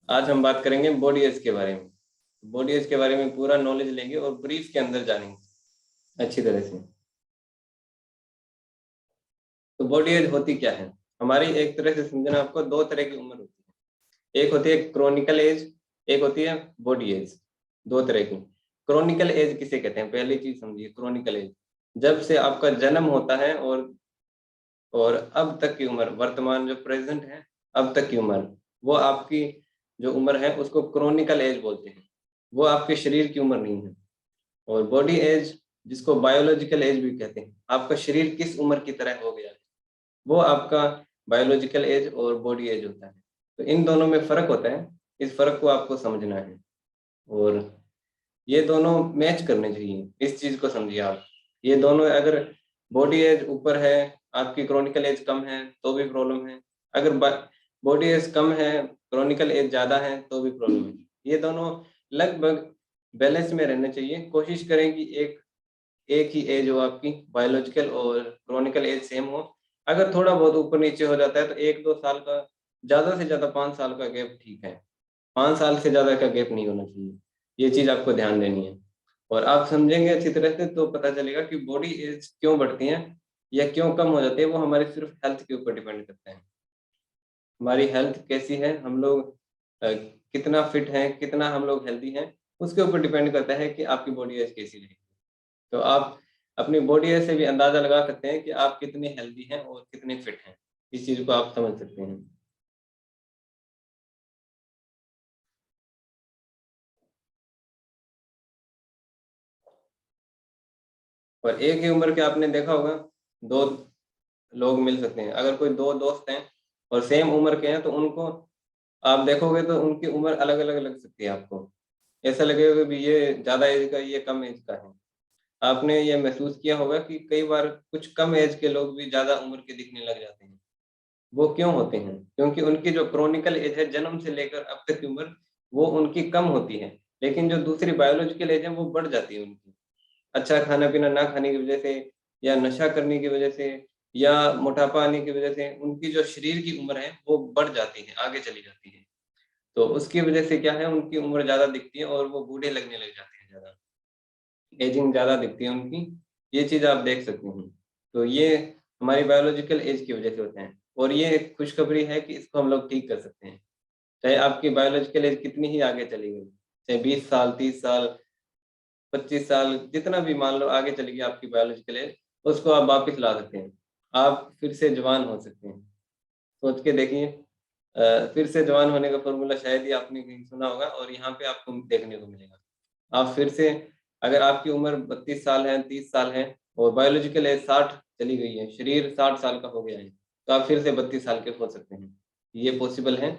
आज हम बात करेंगे बॉडी एज के बारे में। बॉडी एज के बारे में पूरा नॉलेज लेंगे और ब्रीफ के अंदर जानेंगे अच्छी तरह से। तो बॉडी एज होती क्या है? हमारी एक तरह से समझना, आपको दो तरह की उम्र होती है। एक होती है क्रोनिकल एज, एक होती है बॉडी एज। दो तरह की। क्रोनिकल एज किसे कहते हैं? पहली चीज समझिए, क्रोनिकल एज जब से आपका जन्म होता है और अब तक की उम्र, वर्तमान जो प्रेजेंट है, अब तक की उम्र, वो आपकी जो उम्र है उसको क्रोनिकल एज बोलते हैं। वो आपके शरीर की उम्र नहीं है। और बॉडी एज, जिसको बायोलॉजिकल एज भी कहते हैं, आपका शरीर किस उम्र की तरह हो गया है, वो आपका बायोलॉजिकल एज और बॉडी एज होता है। तो इन दोनों में फर्क होता है, इस फर्क को आपको समझना है। और ये दोनों मैच करने चाहिए, इस चीज को समझिए आप। ये दोनों अगर बॉडी एज ऊपर है, आपकी क्रोनिकल एज कम है तो भी प्रॉब्लम है। अगर बॉडी एज कम है, क्रोनिकल एज ज्यादा है तो भी प्रॉब्लम है। ये दोनों लगभग बैलेंस में रहने चाहिए। कोशिश करें कि एक एक ही एज हो आपकी, बायोलॉजिकल और क्रोनिकल एज सेम हो। अगर थोड़ा बहुत ऊपर नीचे हो जाता है तो 1-2 साल का, ज्यादा से ज्यादा 5 साल का गैप ठीक है। 5 साल से ज्यादा का गैप नहीं होना चाहिए। ये चीज आपको ध्यान देनी है। और आप समझेंगे अच्छी तरह से तो पता चलेगा कि बॉडी एज क्यों बढ़ती है या क्यों कम हो जाती है। वो हमारे सिर्फ हेल्थ के ऊपर डिपेंड करते हैं। हमारी हेल्थ कैसी है, हम लोग कितना फिट हैं, कितना हम लोग हेल्दी हैं, उसके ऊपर डिपेंड करता है कि आपकी बॉडी एज कैसी रहेगी। तो आप अपनी बॉडी एज से भी अंदाजा लगा सकते हैं कि आप कितने हेल्दी हैं और कितने फिट हैं। इस चीज को आप समझ सकते हैं। और एक ही उम्र के आपने देखा होगा, दो लोग मिल सकते हैं। अगर कोई दो दोस्त हैं और सेम उम्र के हैं तो उनको आप देखोगे तो उनकी उम्र अलग अलग लग सकती है आपको। ऐसा लगेगा कि ये ज्यादा एज का, ये कम एज का है। आपने ये महसूस किया होगा कि कई बार कुछ कम एज के लोग भी ज्यादा उम्र के दिखने लग जाते हैं। वो क्यों होते हैं? क्योंकि उनकी जो क्रोनिकल एज है, जन्म से लेकर अब तक की उम्र, वो उनकी कम होती है। लेकिन जो दूसरी बायोलॉजिकल एज है वो बढ़ जाती है उनकी। अच्छा खाना पीना ना खाने की वजह से, या नशा करने की वजह से, या मोटापा आने की वजह से उनकी जो शरीर की उम्र है वो बढ़ जाती है, आगे चली जाती है। तो उसकी वजह से क्या है, उनकी उम्र ज्यादा दिखती है और वो बूढ़े लगने लग जाते हैं ज्यादा। एजिंग ज्यादा दिखती है उनकी। ये चीज आप देख सकते हैं। तो ये हमारी बायोलॉजिकल एज की वजह से होते हैं। और ये एक खुशखबरी है कि इसको हम लोग ठीक कर सकते हैं। चाहे आपकी बायोलॉजिकल एज कितनी ही आगे चली गई, चाहे 20 साल, 30 साल, 25 साल, जितना भी मान लो आगे चली गई आपकी बायोलॉजिकल एज, उसको आप वापस ला सकते हैं। आप फिर से जवान हो सकते हैं। सोच के देखिए। फिर से जवान होने का फॉर्मूला शायद ही आपने कहीं सुना होगा और यहाँ पे आपको देखने को मिलेगा। आप फिर से, अगर आपकी उम्र 32 साल है, 30 साल है, और बायोलॉजिकल एज 60 चली गई है, शरीर 60 साल का हो गया है, तो आप फिर से 32 साल के हो सकते हैं। ये पॉसिबल है।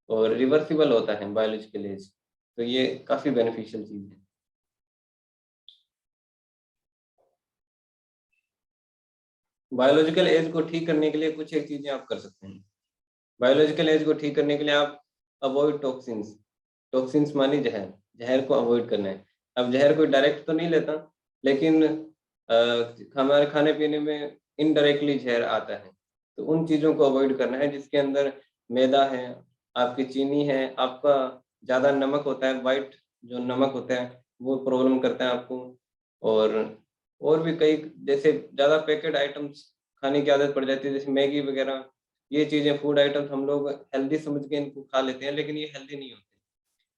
और रिवर्सिबल होता है बायोलॉजिकल एज। तो ये काफी बेनिफिशियल चीज है। बायोलॉजिकल एज को ठीक करने के लिए कुछ एक चीजें आप कर सकते हैं। बायोलॉजिकल एज को ठीक करने के लिए आप अवॉइड टॉक्सिन्स। टॉक्सिन्स मानी जहर। जहर को अवॉइड करना है। अब जहर कोई डायरेक्ट तो नहीं लेता, लेकिन हमारे खाने पीने में इनडायरेक्टली जहर आता है। तो उन चीज़ों को अवॉइड करना है जिसके अंदर मैदा है, आपकी चीनी है, आपका ज़्यादा नमक होता है, वाइट जो नमक होता है वो प्रॉब्लम करता है आपको। और और भी कई, जैसे ज़्यादा पैकेट आइटम्स खाने की आदत पड़ जाती है, जैसे मैगी वगैरह। ये चीज़ें, फूड आइटम्स हम लोग हेल्दी समझ के इनको खा लेते हैं, लेकिन ये हेल्दी नहीं होते।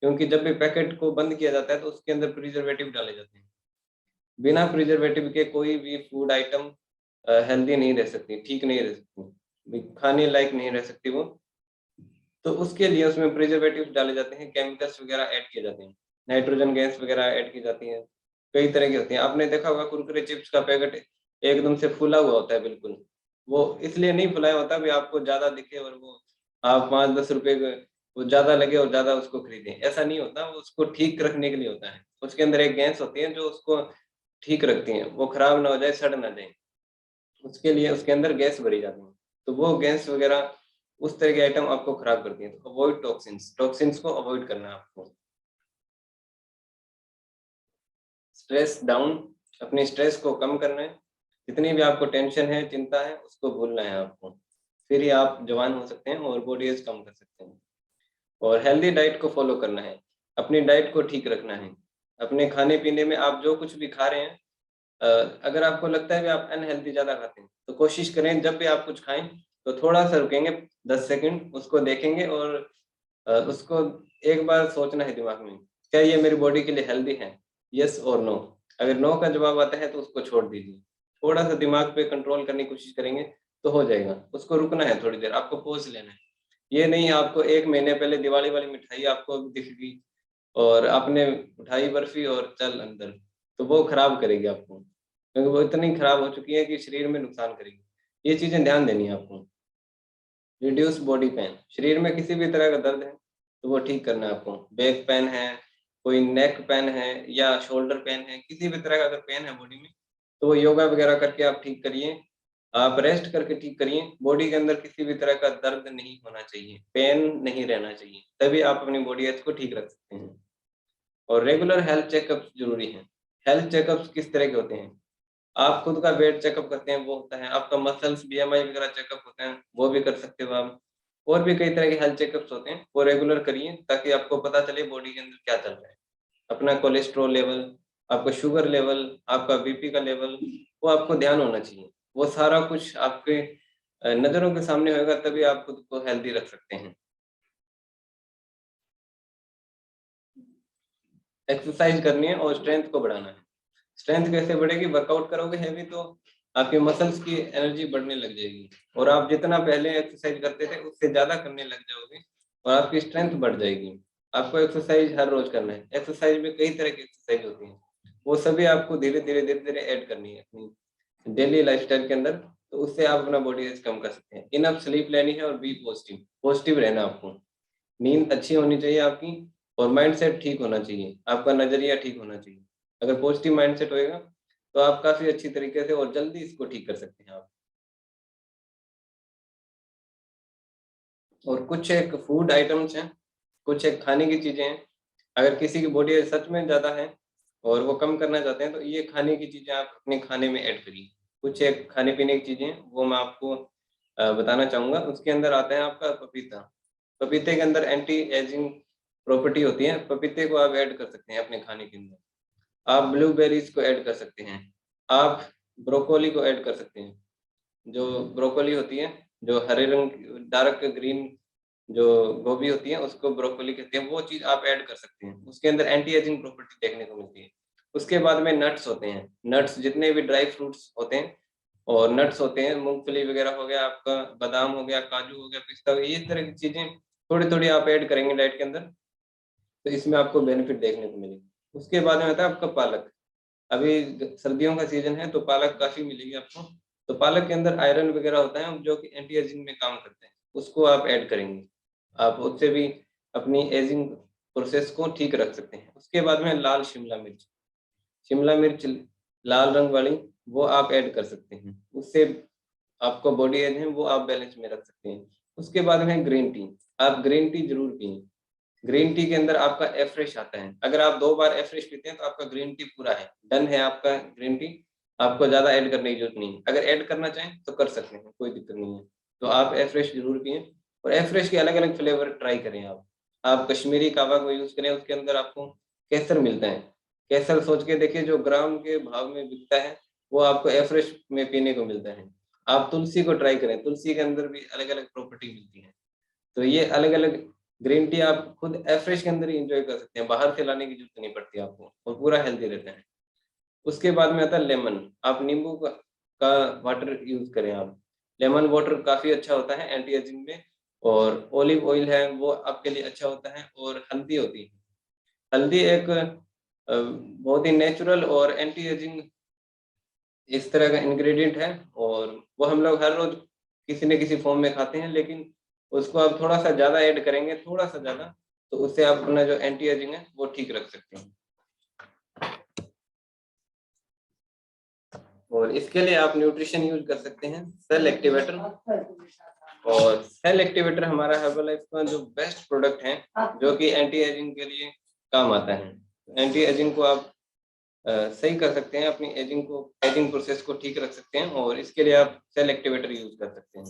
क्योंकि जब भी पैकेट को बंद किया जाता है तो उसके अंदर प्रिजर्वेटिव डाले जाते हैं। बिना प्रिजर्वेटिव के कोई भी फूड आइटम हेल्दी नहीं रह सकती, ठीक नहीं रह सकती, खाने लायक नहीं रह सकती वो। तो उसके लिए उसमें प्रिजर्वेटिव डाले जाते हैं, केमिकल्स वगैरह ऐड किए जाते हैं, नाइट्रोजन गैस वगैरह ऐड की जाती हैं। कई तरह की होती हैं। आपने देखा होगा कुरकुरे चिप्स का पैकेट एकदम से फूला हुआ होता है बिल्कुल। वो इसलिए नहीं फुलाया होता भी आपको ज्यादा दिखे और वो आप 5-10 रुपए वो ज्यादा लगे और ज्यादा उसको खरीदें, ऐसा नहीं होता। वो उसको ठीक रखने के लिए होता है। उसके अंदर एक गैस होती है जो उसको ठीक रखती है, वो खराब ना हो जाए, सड़ ना जाए। उसके लिए उसके अंदर गैस भरी जाती है। तो वो गैस वगैरह उस तरह के आइटम आपको खराब करती है। तो अवॉइड टॉक्सिन्स, टॉक्सिन्स को अवॉइड करना है आपको। स्ट्रेस डाउन, अपनी स्ट्रेस को कम करना है। जितनी भी आपको टेंशन है, चिंता है, उसको भूलना है आपको। फिर ही आप जवान हो सकते हैं और बॉडी एज कम कर सकते हैं। और हेल्दी डाइट को फॉलो करना है, अपनी डाइट को ठीक रखना है। अपने खाने पीने में आप जो कुछ भी खा रहे हैं, अगर आपको लगता है कि आप अनहेल्दी ज़्यादा खाते हैं, तो कोशिश करें जब भी आप कुछ खाएँ तो थोड़ा-सा रुकेंगे 10 सेकंड, उसको देखेंगे और उसको एक बार सोचना है दिमाग में, क्या ये मेरी बॉडी के लिए हेल्दी है? येस और नो? अगर नो का जवाब आता है तो उसको छोड़ दीजिए। थोड़ा-सा दिमाग पे कंट्रोल करने की कोशिश करेंगे तो हो जाएगा। उसको रुकना है थोड़ी देर, आपको पॉज़ लेना है। ये नहीं आपको 1 महीने पहले दिवाली वाली मिठाई आपको दिख गई और आपने उठाई बर्फी और चल अंदर, तो वो खराब करेगी आपको, क्योंकि वो इतनी खराब हो चुकी है कि शरीर में नुकसान करेगी। ये चीज़ें ध्यान देनी है आपको। रिड्यूस बॉडी पेन, शरीर में किसी भी तरह का दर्द है, तो वो ठीक करना है आपको। बैक पेन है, कोई नेक पेन है या शोल्डर पेन है, किसी भी तरह का अगर पेन है बॉडी में, तो वो योगा वगैरह करके आप ठीक करिए। आप रेस्ट करके ठीक करिए। बॉडी के अंदर किसी भी तरह का दर्द नहीं होना चाहिए, पेन नहीं रहना चाहिए, तभी आप अपनी बॉडी हेल्थ को ठीक रख सकते हैं। और रेगुलर हेल्थ चेकअप्स ज़रूरी हैं। हेल्थ चेकअप्स किस तरह के होते हैं? आप खुद का वेट चेकअप करते हैं, वो होता है। आपका मसल्स, बीएमआई वगैरह चेकअप होते हैं, वो भी कर सकते हो आप। और भी कई तरह के हेल्थ चेकअप्स होते हैं, वो रेगुलर करिए ताकि आपको पता चले बॉडी के अंदर क्या चल रहा है। अपना कोलेस्ट्रॉल लेवल, आपका शुगर लेवल, आपका बीपी का लेवल, वो आपको ध्यान होना चाहिए। वो सारा कुछ आपके नज़रों के सामने होगा, तभी आप खुद को हेल्दी रख सकते हैं। एक्सरसाइज करनी है और स्ट्रेंथ को बढ़ाना है। स्ट्रेंथ कैसे बढ़ेगी? वर्कआउट करोगे हैवी तो आपके मसल्स की एनर्जी बढ़ने लग जाएगी और आप जितना पहले एक्सरसाइज करते थे उससे ज़्यादा करने लग जाओगे और आपकी स्ट्रेंथ बढ़ जाएगी। आपको एक्सरसाइज हर रोज़ करना है। एक्सरसाइज में कई तरह की एक्सरसाइज होती हैं। वो सभी आपको धीरे-धीरे ऐड करनी है अपनी डेली लाइफ़स्टाइल के अंदर, तो उससे आप अपना बॉडी वेट कम कर सकते हैं। इनफ स्लीप लेनी है और बी पॉजिटिव, पॉजिटिव रहना है आपको। नींद अच्छी होनी चाहिए आपकी और माइंडसेट ठीक होना चाहिए, आपका नज़रिया ठीक होना चाहिए। अगर पॉजिटिव माइंडसेट होएगा, तो आप काफ़ी अच्छी तरीके से और जल्दी इसको ठीक कर सकते हैं आप। और कुछ एक फूड आइटम्स हैं, कुछ एक खाने की चीज़ें हैं, अगर किसी की बॉडी सच में ज़्यादा है और वो कम करना चाहते हैं, तो ये खाने की चीज़ें आप अपने खाने में ऐड करिए। कुछ एक खाने-पीने की चीज़ें हैं, वो मैं आपको बताना चाहूँगा। उसके अंदर आता है आपका पपीता। पपीते के अंदर एंटी एजिंग प्रॉपर्टी होती है, पपीते को आप ऐड कर सकते हैं अपने खाने के अंदर। आप ब्लूबेरीज़ को ऐड कर सकते हैं। आप ब्रोकोली को ऐड कर सकते हैं। जो ब्रोकोली होती है, जो हरे रंग डार्क ग्रीन जो गोभी होती है, उसको ब्रोकोली कहते हैं, वो चीज़ आप ऐड कर सकते हैं। उसके अंदर एंटी एजिंग प्रॉपर्टी देखने को मिलती है। उसके बाद में नट्स होते हैं। नट्स जितने भी ड्राई फ्रूट्स होते हैं और नट्स होते हैं, मूँगफली वगैरह हो गया आपका, बादाम हो गया, काजू हो गया, पिस्ता हो गया, ये तरह की चीज़ें थोड़ी-थोड़ी आप ऐड करेंगे डाइट के अंदर, तो इसमें आपको बेनिफिट देखने को मिलेगी। उसके बाद में आता है आपका पालक। अभी सर्दियों का सीजन है तो पालक काफ़ी मिलेगी आपको। तो पालक के अंदर आयरन वगैरह होता है जो कि एंटी एजिंग में काम करते हैं। उसको आप ऐड करेंगे। आप उससे भी अपनी एजिंग प्रोसेस को ठीक रख सकते हैं। उसके बाद में लाल शिमला मिर्च। शिमला मिर्च लाल रंग वाली, वो आप ऐड कर सकते हैं। उससे आपका बॉडी एज है वो आप बैलेंस में रख सकते हैं। उसके बाद में ग्रीन टी। आप ग्रीन टी ज़रूर पिएँ। ग्रीन टी के अंदर आपका एफ्रेश आता है। अगर आप 2 बार एफ्रेश पीते हैं तो आपका ग्रीन टी पूरा है, डन है आपका ग्रीन टी, आपको ज़्यादा ऐड करने की ज़रूरत नहीं है। अगर ऐड करना चाहें तो कर सकते हैं, कोई दिक्कत नहीं है। तो आप एफ्रेश ज़रूर पिएँ और एफ्रेश के अलग-अलग फ्लेवर ट्राई करें आप। आप कश्मीरी कहवा को यूज़ करें, उसके अंदर आपको केसर मिलता है। केसर सोच के देखिए जो ग्राम के भाव में बिकता है, वो आपको एफ्रेश में पीने को मिलता है। आप तुलसी को ट्राई करें, तुलसी के अंदर भी अलग-अलग प्रॉपर्टी मिलती है। तो ये अलग-अलग ग्रीन टी आप खुद एफ्रेश के अंदर ही एन्जॉय कर सकते हैं, बाहर से लाने की ज़रूरत नहीं पड़ती आपको और पूरा हेल्दी रहता है। उसके बाद में आता है लेमन, आप नींबू का वाटर यूज़ करें आप। लेमन वाटर काफ़ी अच्छा होता है एंटी एजिंग में और ऑलिव ऑयल है वो आपके लिए अच्छा होता है और हल्दी होती है। हल्दी एक बहुत ही नेचुरल और एंटी एजिंग इस तरह का इंग्रीडिएंट है और वो हम लोग हर रोज़ किसी न किसी फ़ॉर्म में खाते हैं, लेकिन उसको आप थोड़ा-सा ज़्यादा ऐड करेंगे, थोड़ा-सा ज़्यादा, तो उससे आप अपना जो एंटी एजिंग है, वो ठीक रख सकते हैं। और इसके लिए आप न्यूट्रिशन यूज़ कर सकते हैं, सेल एक्टिवेटर। और सेल एक्टिवेटर हमारा हर्बलाइफ का जो बेस्ट प्रोडक्ट है, जो कि एंटी एजिंग के लिए काम आता है। एंटी एजिंग को आप सही कर सकते हैं, अपनी एजिंग प्रोसेस को ठीक रख सकते हैं और इसके लिए आप सेल एक्टिवेटर यूज़ कर सकते हैं।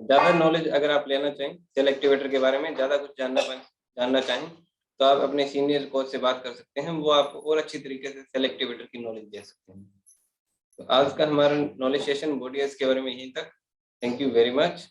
ज्यादा नॉलेज अगर आप लेना चाहें सेल एक्टिवेटर के बारे में, ज्यादा कुछ जानना चाहें तो आप अपने सीनियर कोच से बात कर सकते हैं, वो आपको और अच्छी तरीके से सेल एक्टिवेटर की नॉलेज दे सकते हैं। तो आज का हमारा नॉलेज सेशन बॉडी एज के बारे में यहीं तक। Thank you very much.